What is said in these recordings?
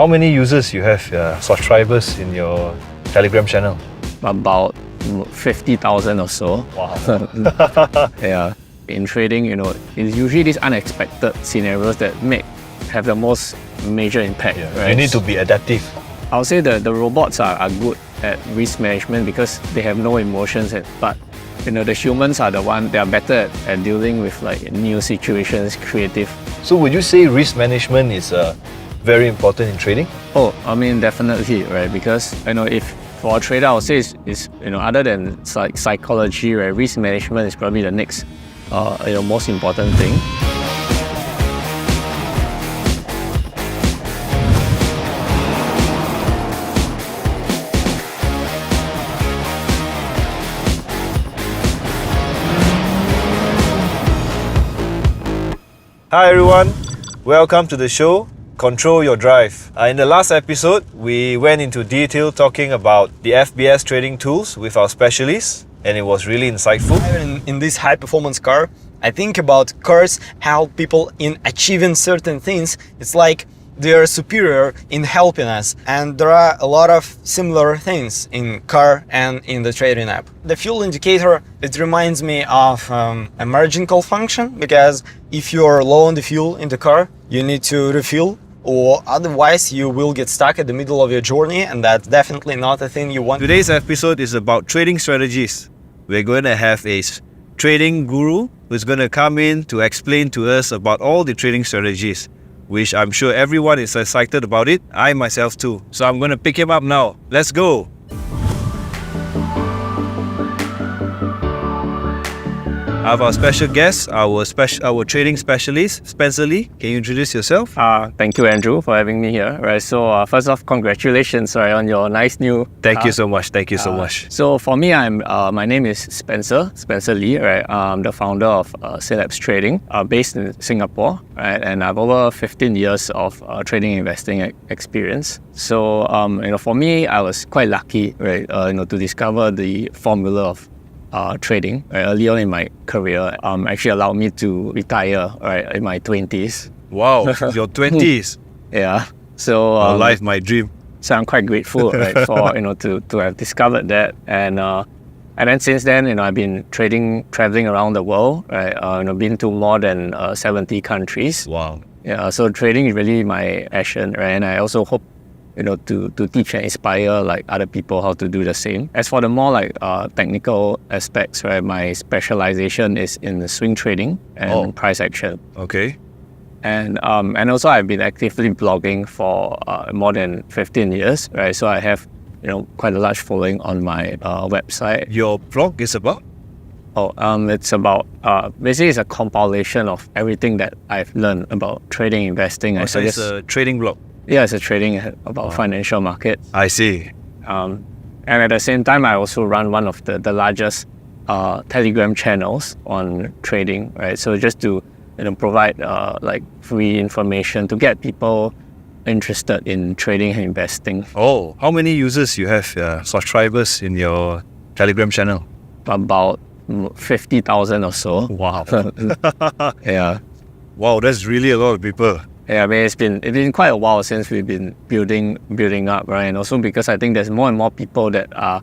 How many users you have, subscribers in your Telegram channel? About 50,000 or so. Wow. Yeah. In trading, it's usually these unexpected scenarios that have the most major impact. Yeah. Right? You need to be adaptive. I would say that the robots are good at risk management because they have no emotions, but the humans are the one, they are better at dealing with like new situations, creative. So would you say risk management is very important in trading? Oh, I mean, definitely, right? Because if for a trader, I would say is other than psychology, right? Risk management is probably the next most important thing. Hi everyone, welcome to the show, Control Your Drive. In the last episode, we went into detail talking about the FBS trading tools with our specialists, and it was really insightful. In this high-performance car, I think about cars help people in achieving certain things. It's like they are superior in helping us, and there are a lot of similar things in car and in the trading app. The fuel indicator, it reminds me of a margin call function, because if you're low on the fuel in the car, you need to refuel, or otherwise you will get stuck at the middle of your journey, and that's definitely not a thing you want. Today's episode is about trading strategies. We're going to have a trading guru who's going to come in to explain to us about all the trading strategies, which I'm sure everyone is excited about it. I myself too. So I'm going to pick him up now. Let's go. I have our special guest, our trading specialist, Spencer Lee. Can you introduce yourself? Thank you, Andrew, for having me here. Right. So first off, congratulations on your nice new. Thank you so much. Thank you so much. So for me, my name is Spencer Lee. Right. I'm the founder of Celebs Trading, based in Singapore. Right. And I have over 15 years of trading investing experience. So for me, I was quite lucky, right, to discover the formula of trading early on in my career. Actually allowed me to retire in my 20s. Wow, your 20s. Yeah. So my life, my dream. So I'm quite grateful, right, for to have discovered that, and then since then, I've been traveling around the world, right? Been to more than 70 countries. Wow. Yeah. So trading is really my passion, right? And I also hope to teach and inspire like other people how to do the same. As for the more like technical aspects, right, my specialization is in the swing trading and price action. Okay. And also I've been actively blogging for more than 15 years, right? So I have quite a large following on my website. Your blog is about? It's about basically it's a compilation of everything that I've learned about trading, investing. So it's a trading blog. Yeah, it's a trading about financial markets. I see. And at the same time, I also run one of the largest Telegram channels on trading, right? So just to provide like free information to get people interested in trading and investing. Oh, how many users you have, subscribers in your Telegram channel? About 50,000 or so. Wow. Yeah. Wow, that's really a lot of people. Yeah, I mean it's been quite a while since we've been building up, right? And also because I think there's more and more people that are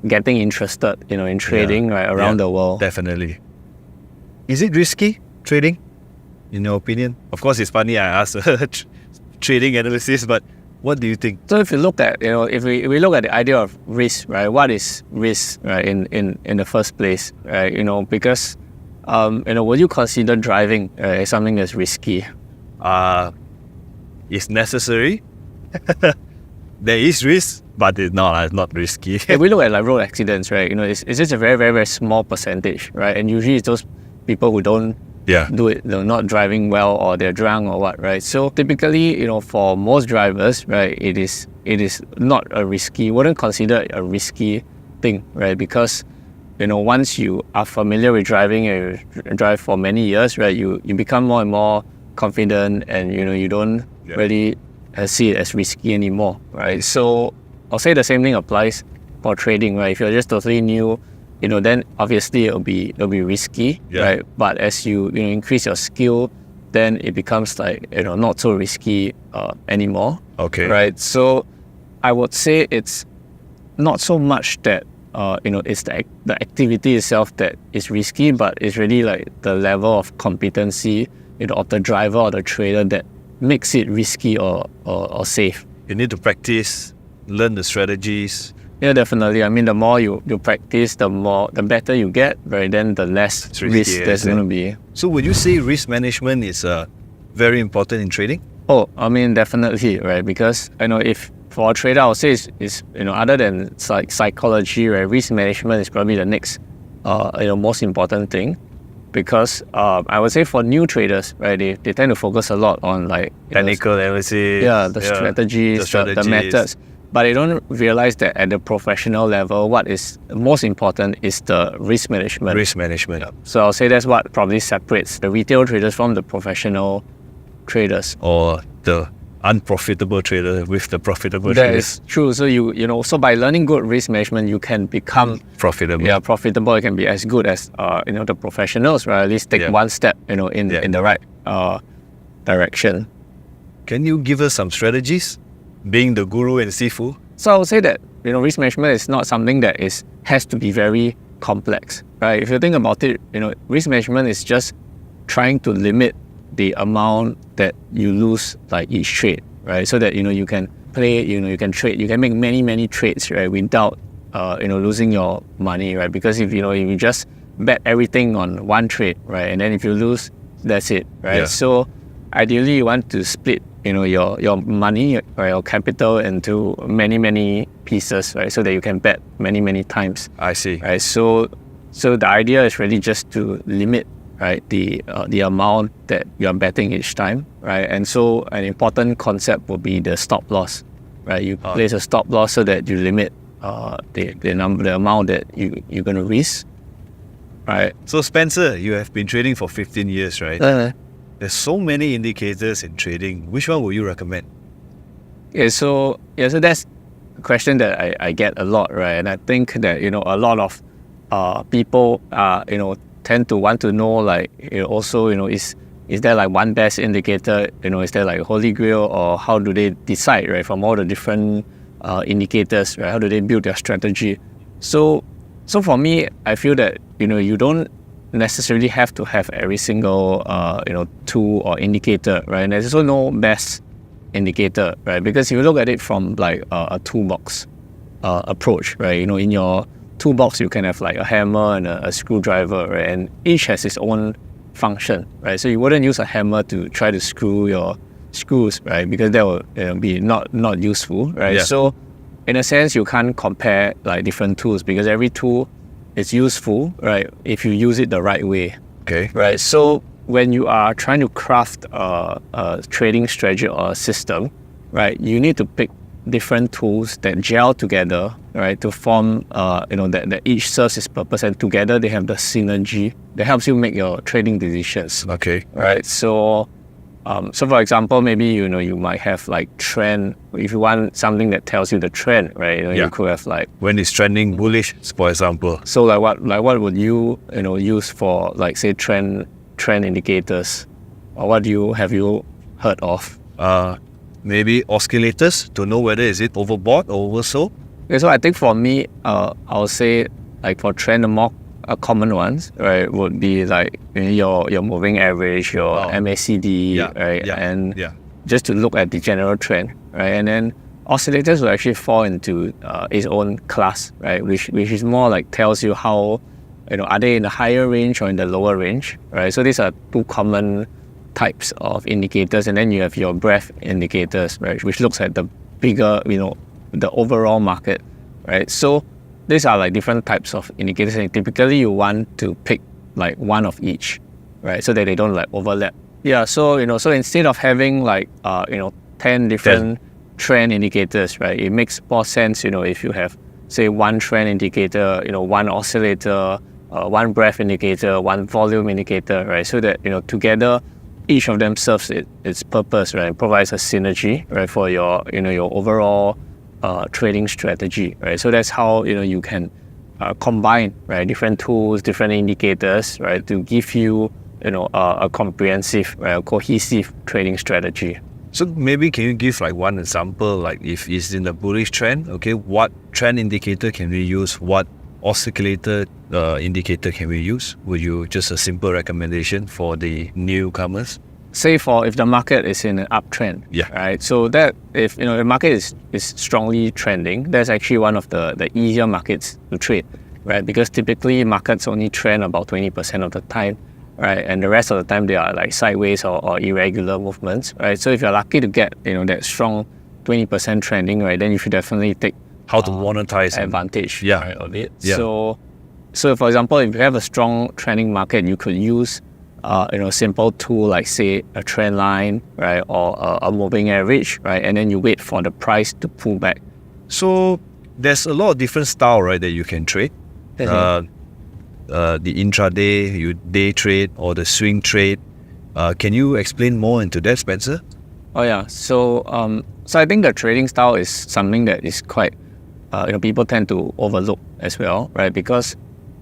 getting interested, in trading around the world. Definitely. Is it risky trading, in your opinion? Of course, it's funny I asked trading analysis, but what do you think? So if you look at, if we look at the idea of risk, right? What is risk, right? In the first place, right? Because, would you consider driving something that's risky? It's necessary. There is risk, but it's not risky. If we look at like road accidents, right? It's just a very, very, very small percentage, right? And usually it's those people who don't do it, they're not driving well, or they're drunk or what, right? So typically, for most drivers, right, it is not a risky, wouldn't consider it a risky thing, right? Because once you are familiar with driving and you drive for many years, right, you become more and more confident, and you don't really see it as risky anymore, right? So I'll say the same thing applies for trading, right? If you're just totally new, then obviously it'll be risky, right? But as you increase your skill, then it becomes like, not so risky anymore. Okay. Right. So I would say it's not so much that it's the activity itself that is risky, but it's really like the level of competency, of the driver or the trader that makes it risky or safe. You need to practice, learn the strategies. Yeah, definitely. I mean, the more you practice, the better you get, right? Then the less risk there's going to be. So would you say risk management is very important in trading? Oh, I mean, definitely, right? Because if for a trader, I would say is other than psychology, right? Risk management is probably the next most important thing, because I would say for new traders, right, they tend to focus a lot on like technical analysis, strategies, the methods, but they don't realize that at the professional level, what is most important is the risk management. Risk management. Yeah. So I'll say that's what probably separates the retail traders from the professional traders, or the unprofitable trader with the profitable that trader. That is true. So so by learning good risk management, you can become profitable. Yeah, profitable. You can be as good as the professionals, right? At least take one step in the right direction. Can you give us some strategies, being the guru and Sifu? So I would say that risk management is not something that has to be very complex, right? If you think about it, risk management is just trying to limit the amount that you lose like each trade, right? So that you can play, you can trade, you can make many trades, right, without losing your money, right? Because if you just bet everything on one trade, right, and then if you lose, that's it, right? Yeah. So ideally you want to split your money or your capital into many pieces, right, so that you can bet many times. I see. Right. So the idea is really just to limit, right, the amount that you are betting each time, right? And so an important concept will be the stop loss, right? You place a stop loss so that you limit the amount that you're going to risk, right? So Spencer, you have been trading for 15 years, right? There's so many indicators in trading. Which one would you recommend? So that's a question that I get a lot, right? And I think that a lot of people tend to want to know, like, also, is there like one best indicator? Is there like a holy grail, or how do they decide, right, from all the different indicators, right? How do they build their strategy? So for me, I feel that you don't necessarily have to have every single tool or indicator, right? And there's also no best indicator, right? Because if you look at it from like a toolbox approach, right? In your toolbox you can have like a hammer and a screwdriver, right? And each has its own function, right? So you wouldn't use a hammer to try to screw your screws, right? Because that will be not useful, right? Yeah. So in a sense, you can't compare like different tools, because every tool is useful, right, if you use it the right way. Okay. Right. So when you are trying to craft a trading strategy or a system, right, you need to pick different tools that gel together, right, to form that each serves its purpose, and together they have the synergy that helps you make your trading decisions. Okay. Right. So for example, maybe you might have like trend. If you want something that tells you the trend, right, you could have like when it's trending bullish, for example. So what would you use for, like, say trend indicators, or what have you heard of? Maybe oscillators to know whether is it overbought or oversold. Okay, so I think for me, I'll say, like, for trend, the more common ones, right, would be like your moving average, your MACD, right, and just to look at the general trend, right, and then oscillators will actually fall into its own class, right, which is more like tells you how, are they in the higher range or in the lower range, right? So these are two common types of indicators, and then you have your breadth indicators, right, which looks at the bigger, the overall market, right? So these are like different types of indicators, and typically you want to pick like one of each, right, so that they don't like overlap. Yeah, so so instead of having like 10 different trend indicators, right, it makes more sense, if you have, say, one trend indicator, one oscillator, one breadth indicator, one volume indicator, right, so that together each of them serves its purpose, right, and provides a synergy, right, for your your overall trading strategy, right? So that's how you can combine, right, different tools, different indicators, right, to give you a comprehensive, a cohesive trading strategy. So maybe can you give like one example, like if it's in a bullish trend, okay, what trend indicator can we use? What oscillator indicator can we use? Would you just a simple recommendation for the newcomers? Say if the market is in an uptrend, right? So that if the market is strongly trending, that's actually one of the easier markets to trade, right? Because typically markets only trend about 20% of the time, right? And the rest of the time they are like sideways or irregular movements, right? So if you're lucky to get that strong 20% trending, right, then you should definitely take how to monetize advantage right, of it. Yeah. So for example, if you have a strong trending market, you could use simple tool like say a trend line, right, or a moving average, right, and then you wait for the price to pull back. So there's a lot of different style, right, that you can trade. The intraday, you day trade, or the swing trade. Can you explain more into that, Spencer? Oh yeah. So I think the trading style is something that is quite people tend to overlook as well, right? Because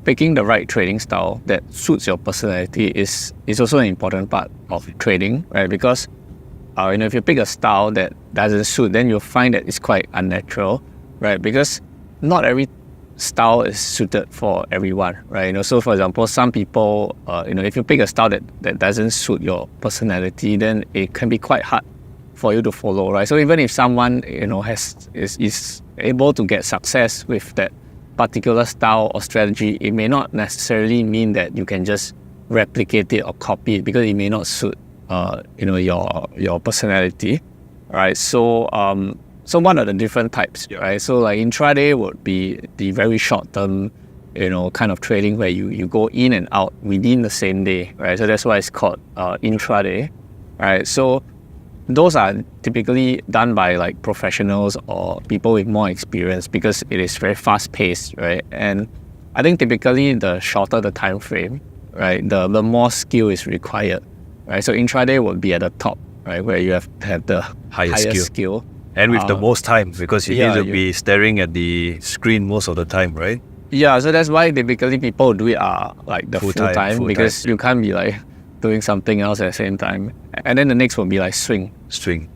picking the right trading style that suits your personality is also an important part of trading, right? Because if you pick a style that doesn't suit, then you'll find that it's quite unnatural, right? Because not every style is suited for everyone, right? So for example, some people, if you pick a style that doesn't suit your personality, then it can be quite hard for you to follow, right? So even if someone is able to get success with that particular style or strategy, it may not necessarily mean that you can just replicate it or copy it because it may not suit your personality, right? So what are the different types, right? So like intraday would be the very short term kind of trading where you go in and out within the same day, right? So that's why it's called intraday, right? So those are typically done by like professionals or people with more experience because it is very fast paced, right? And I think typically the shorter the time frame, right, the more skill is required, right? So intraday would be at the top, right, where you have to have the higher skill. And with the most time, because you need to be staring at the screen most of the time, right? Yeah, so that's why typically people do it like the full time because you can't be like doing something else at the same time. And then the next will be like swing.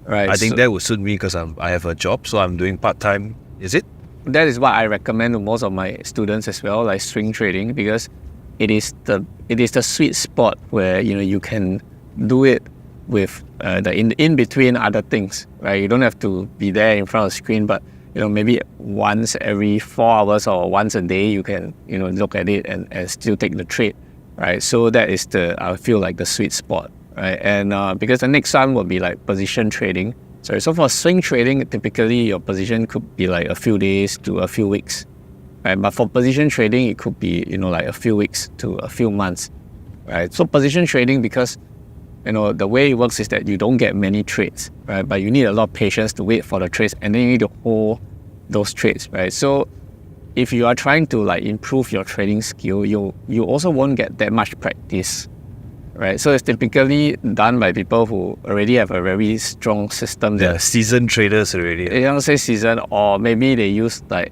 Right. I think that would suit me because I have a job, so I'm doing part-time. Is it? That is what I recommend to most of my students as well, like swing trading, because it is the sweet spot where you can do it with the in between other things, right? You don't have to be there in front of the screen, but maybe once every 4 hours or once a day you can look at it and still take the trade, right? So that is I feel like the sweet spot, right? And because the next one will be like position trading. So for swing trading, typically your position could be like a few days to a few weeks, right? But for position trading, it could be like a few weeks to a few months, right? So position trading, because the way it works is that you don't get many trades, right? But you need a lot of patience to wait for the trades, and then you need to hold those trades, right? So if you are trying to like improve your trading skill, you also won't get that much practice, right? So it's typically done by people who already have a very strong system. They're seasoned traders already. They don't say seasoned, or maybe they use like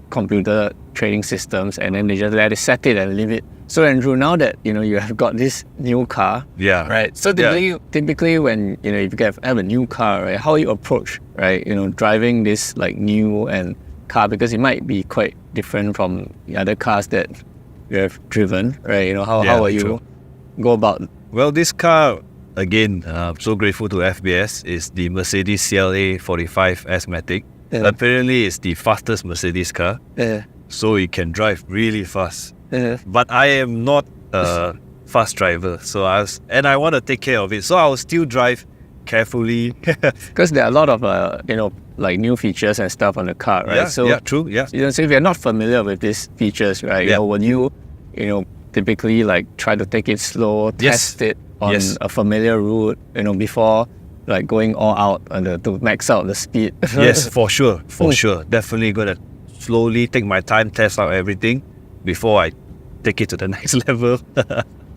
computer trading systems and then they just let it set it and leave it. So Andrew, now that you have got this new car, right? So typically when if you have a new car, right, how you approach, right, driving this like new and car, because it might be quite different from the other cars that you have driven, right? How will you go about? Well, this car, again, I'm so grateful to FBS, is the Mercedes CLA 45 S-Matic. Apparently, it's the fastest Mercedes car, so it can drive really fast. But I am not a fast driver, so I want to take care of it. So I will still drive carefully. Because there are a lot of like new features and stuff on the car, right? So true. Yeah. So if you're not familiar with these features, right? When you typically like try to take it slow, test it on a familiar route, before like going all out to max out the speed. Yes, for sure. Definitely gonna slowly take my time, test out everything before I take it to the next level.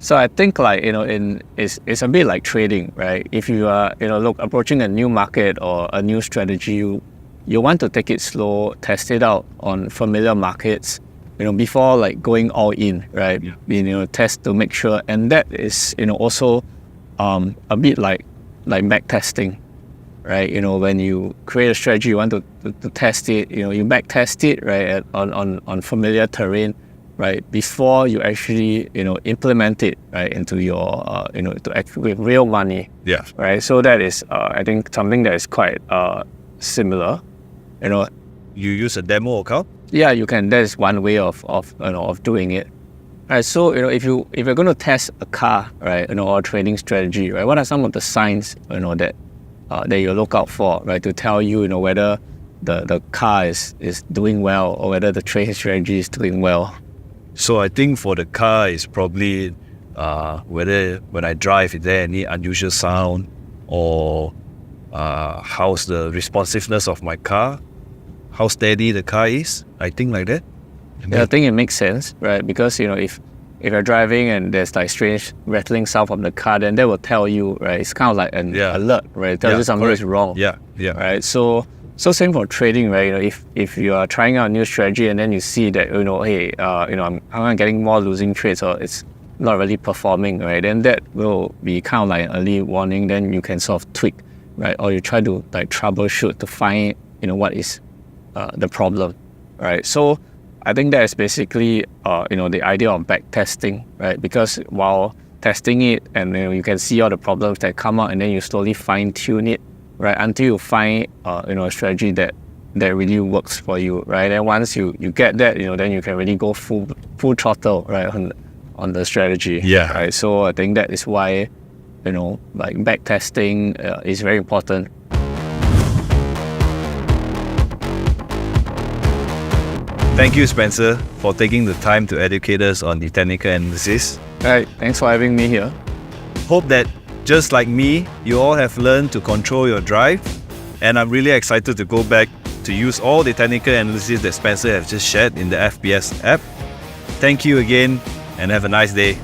So I think like it's a bit like trading, right? If you are approaching a new market or a new strategy, you want to take it slow, test it out on familiar markets, before like going all in, right? Test to make sure, and that is also a bit like back testing, right? When you create a strategy, you want to test it, you back test it, right, on familiar terrain, right, before you actually implement it, right, into your to actually with real money. Yeah. Right. So that is I think something that is quite similar. You use a demo account? Yeah, you can. That is one way of doing it. Right. So if you're going to test a car, right, or a trading strategy, right, what are some of the signs that you look out for, right, to tell you whether the car is doing well or whether the trading strategy is doing well? So I think for the car is probably whether when I drive, is there any unusual sound, or how's the responsiveness of my car, how steady the car is. I think like that. Yeah, I think it makes sense, right? Because if you're driving and there's like strange rattling sound from the car, then that will tell you, right? It's kind of like an alert, right? It tells you something is wrong. Yeah. Right. So same for trading, right? If you are trying out a new strategy and then you see that hey, I'm getting more losing trades, or it's not really performing, right? Then that will be kind of like an early warning. Then you can sort of tweak, right? Or you try to like troubleshoot to find what is the problem, right? So I think that is basically the idea of back testing, right? Because while testing it, and you can see all the problems that come out, and then you slowly fine tune it, right, until you find a strategy that really works for you, right? And once you get that, then you can really go full throttle, right, on the strategy. Yeah. Right. So I think that is why like back testing is very important. Thank you, Spencer, for taking the time to educate us on the technical analysis. All right. Thanks for having me here. Hope that, just like me, you all have learned to control your drive, and I'm really excited to go back to use all the technical analysis that Spencer has just shared in the FBS app. Thank you again, and have a nice day.